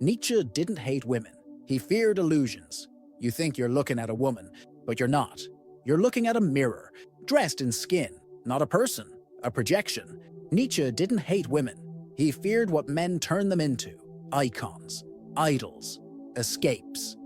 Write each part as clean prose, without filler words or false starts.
Nietzsche didn't hate women. He feared illusions. You think you're looking at a woman, but you're not. You're looking at a mirror, dressed in skin, not a person, a projection. Nietzsche didn't hate women. He feared what men turn them into: icons, idols, escapes.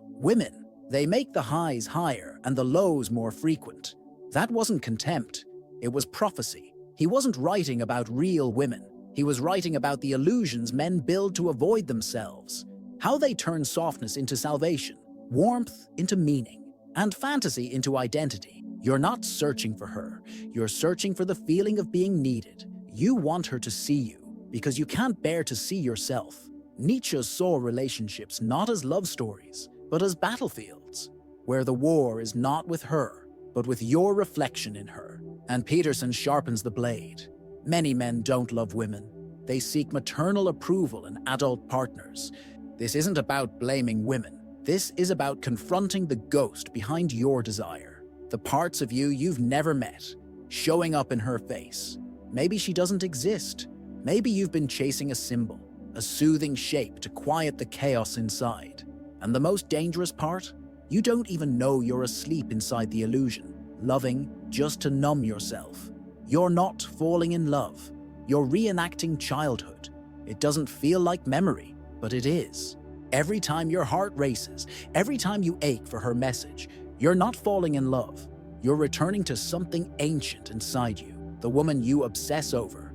Women. They make the highs higher and the lows more frequent. That wasn't contempt. It was prophecy. He wasn't writing about real women. He was writing about the illusions men build to avoid themselves. How they turn softness into salvation, warmth into meaning, and fantasy into identity. You're not searching for her. You're searching for the feeling of being needed. You want her to see you because you can't bear to see yourself. Nietzsche saw relationships not as love stories, but as battlefields, where the war is not with her, but with your reflection in her. And Peterson sharpens the blade. Many men don't love women. They seek maternal approval in adult partners. This isn't about blaming women. This is about confronting the ghost behind your desire. The parts of you you've never met, showing up in her face. Maybe she doesn't exist. Maybe you've been chasing a symbol, a soothing shape to quiet the chaos inside. And the most dangerous part? You don't even know you're asleep inside the illusion, loving just to numb yourself. You're not falling in love. You're reenacting childhood. It doesn't feel like memory, but it is. Every time your heart races, every time you ache for her message, you're not falling in love. You're returning to something ancient inside you. The woman you obsess over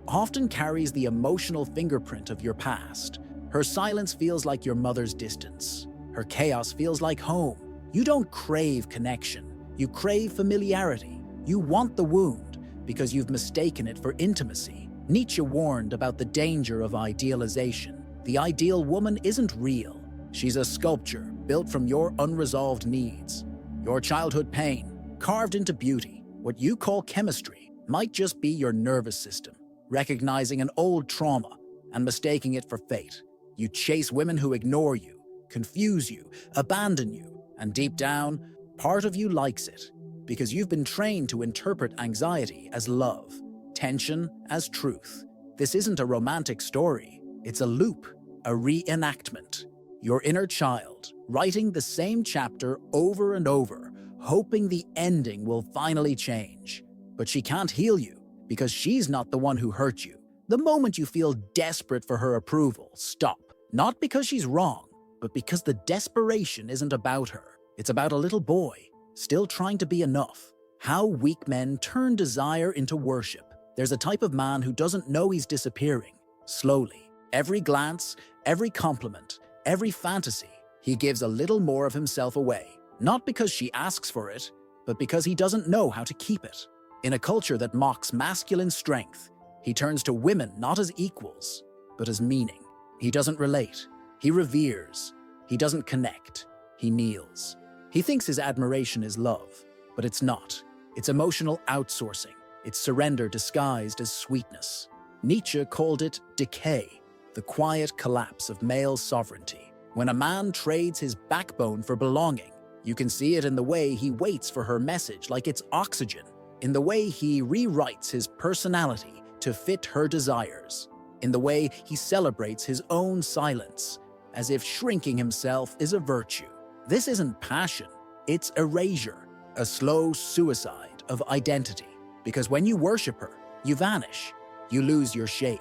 often carries the emotional fingerprint of your past. Her silence feels like your mother's distance. Her chaos feels like home. You don't crave connection. You crave familiarity. You want the wound because you've mistaken it for intimacy. Nietzsche warned about the danger of idealization. The ideal woman isn't real. She's a sculpture built from your unresolved needs. Your childhood pain, carved into beauty. What you call chemistry might just be your nervous system, recognizing an old trauma and mistaking it for fate. You chase women who ignore you, confuse you, abandon you, and deep down, part of you likes it, because you've been trained to interpret anxiety as love, tension as truth. This isn't a romantic story, it's a loop, a reenactment. Your inner child, writing the same chapter over and over, hoping the ending will finally change. But she can't heal you, because she's not the one who hurt you. The moment you feel desperate for her approval, stop. Not because she's wrong, but because the desperation isn't about her. It's about a little boy, still trying to be enough. How weak men turn desire into worship. There's a type of man who doesn't know he's disappearing. Slowly, every glance, every compliment, every fantasy, he gives a little more of himself away. Not because she asks for it, but because he doesn't know how to keep it. In a culture that mocks masculine strength, he turns to women not as equals, but as meaning. He doesn't relate. He reveres. He doesn't connect. He kneels. He thinks his admiration is love, but it's not. It's emotional outsourcing. It's surrender disguised as sweetness. Nietzsche called it decay, the quiet collapse of male sovereignty. When a man trades his backbone for belonging, you can see it in the way he waits for her message like it's oxygen, in the way he rewrites his personality to fit her desires, in the way he celebrates his own silence, as if shrinking himself is a virtue. This isn't passion, it's erasure, a slow suicide of identity. Because when you worship her, you vanish, you lose your shape,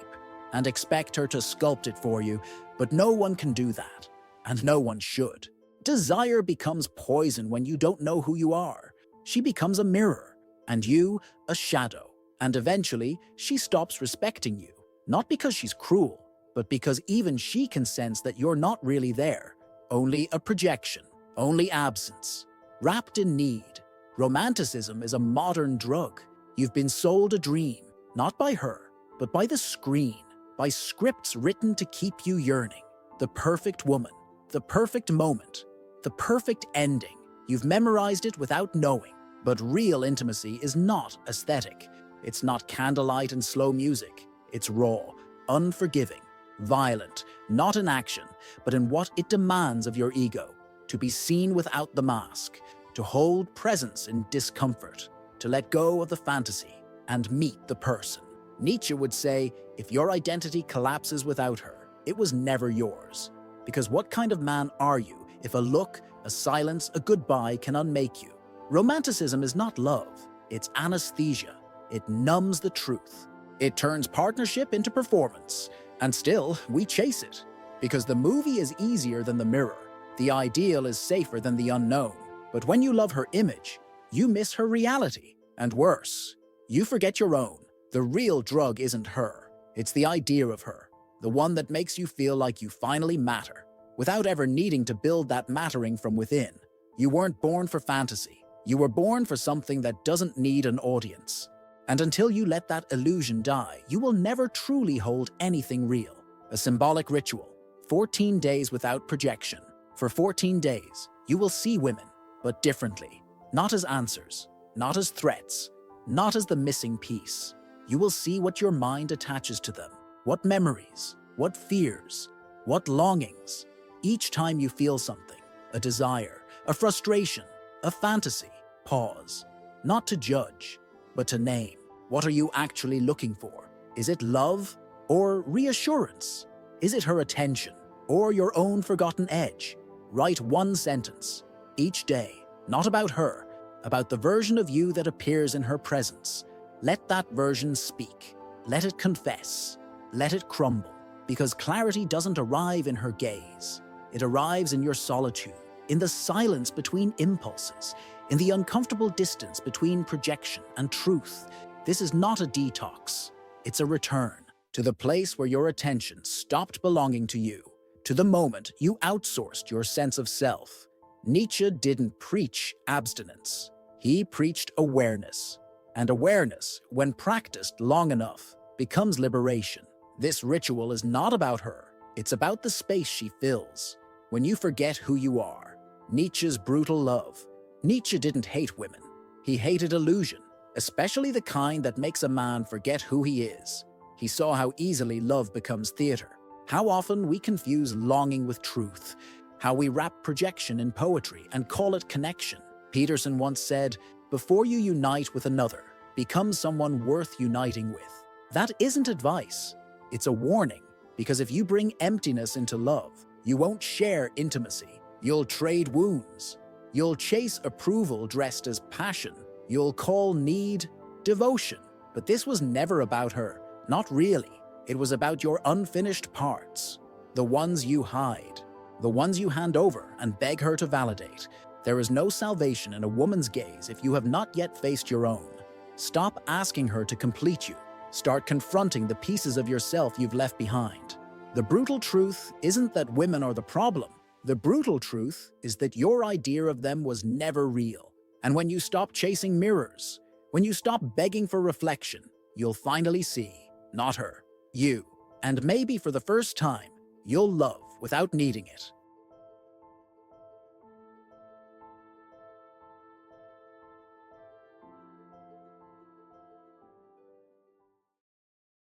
and expect her to sculpt it for you, but no one can do that, and no one should. Desire becomes poison when you don't know who you are. She becomes a mirror, and you a shadow, and eventually she stops respecting you. Not because she's cruel, but because even she can sense that you're not really there. Only a projection, only absence. Wrapped in need, romanticism is a modern drug. You've been sold a dream, not by her, but by the screen, by scripts written to keep you yearning. The perfect woman, the perfect moment, the perfect ending. You've memorized it without knowing. But real intimacy is not aesthetic. It's not candlelight and slow music. It's raw, unforgiving, violent, not in action, but in what it demands of your ego. To be seen without the mask, to hold presence in discomfort, to let go of the fantasy and meet the person. Nietzsche would say, if your identity collapses without her, it was never yours. Because what kind of man are you if a look, a silence, a goodbye can unmake you? Romanticism is not love, it's anesthesia. It numbs the truth. It turns partnership into performance. And still, we chase it. Because the movie is easier than the mirror. The ideal is safer than the unknown. But when you love her image, you miss her reality. And worse, you forget your own. The real drug isn't her. It's the idea of her. The one that makes you feel like you finally matter, without ever needing to build that mattering from within. You weren't born for fantasy. You were born for something that doesn't need an audience. And until you let that illusion die, you will never truly hold anything real. A symbolic ritual. 14 days without projection. For 14 days, you will see women, but differently. Not as answers, not as threats, not as the missing piece. You will see what your mind attaches to them. What memories, what fears, what longings. Each time you feel something, a desire, a frustration, a fantasy, pause. Not to judge, but to name. What are you actually looking for? Is it love or reassurance? Is it her attention or your own forgotten edge? Write one sentence each day, not about her, about the version of you that appears in her presence. Let that version speak. Let it confess. Let it crumble. Because clarity doesn't arrive in her gaze. It arrives in your solitude, in the silence between impulses, in the uncomfortable distance between projection and truth. This is not a detox. It's a return to the place where your attention stopped belonging to you, to the moment you outsourced your sense of self. Nietzsche didn't preach abstinence. He preached awareness. And awareness, when practiced long enough, becomes liberation. This ritual is not about her. It's about the space she fills. When you forget who you are. Nietzsche's brutal love. Nietzsche didn't hate women. He hated illusion, especially the kind that makes a man forget who he is. He saw how easily love becomes theater. How often we confuse longing with truth. How we wrap projection in poetry and call it connection. Peterson once said, "Before you unite with another, become someone worth uniting with." That isn't advice. It's a warning, because if you bring emptiness into love, you won't share intimacy. You'll trade wounds. You'll chase approval dressed as passion. You'll call need devotion. But this was never about her. Not really. It was about your unfinished parts. The ones you hide. The ones you hand over and beg her to validate. There is no salvation in a woman's gaze if you have not yet faced your own. Stop asking her to complete you. Start confronting the pieces of yourself you've left behind. The brutal truth isn't that women are the problem. The brutal truth is that your idea of them was never real. And when you stop chasing mirrors, when you stop begging for reflection, you'll finally see, not her, you. And maybe for the first time, you'll love without needing it.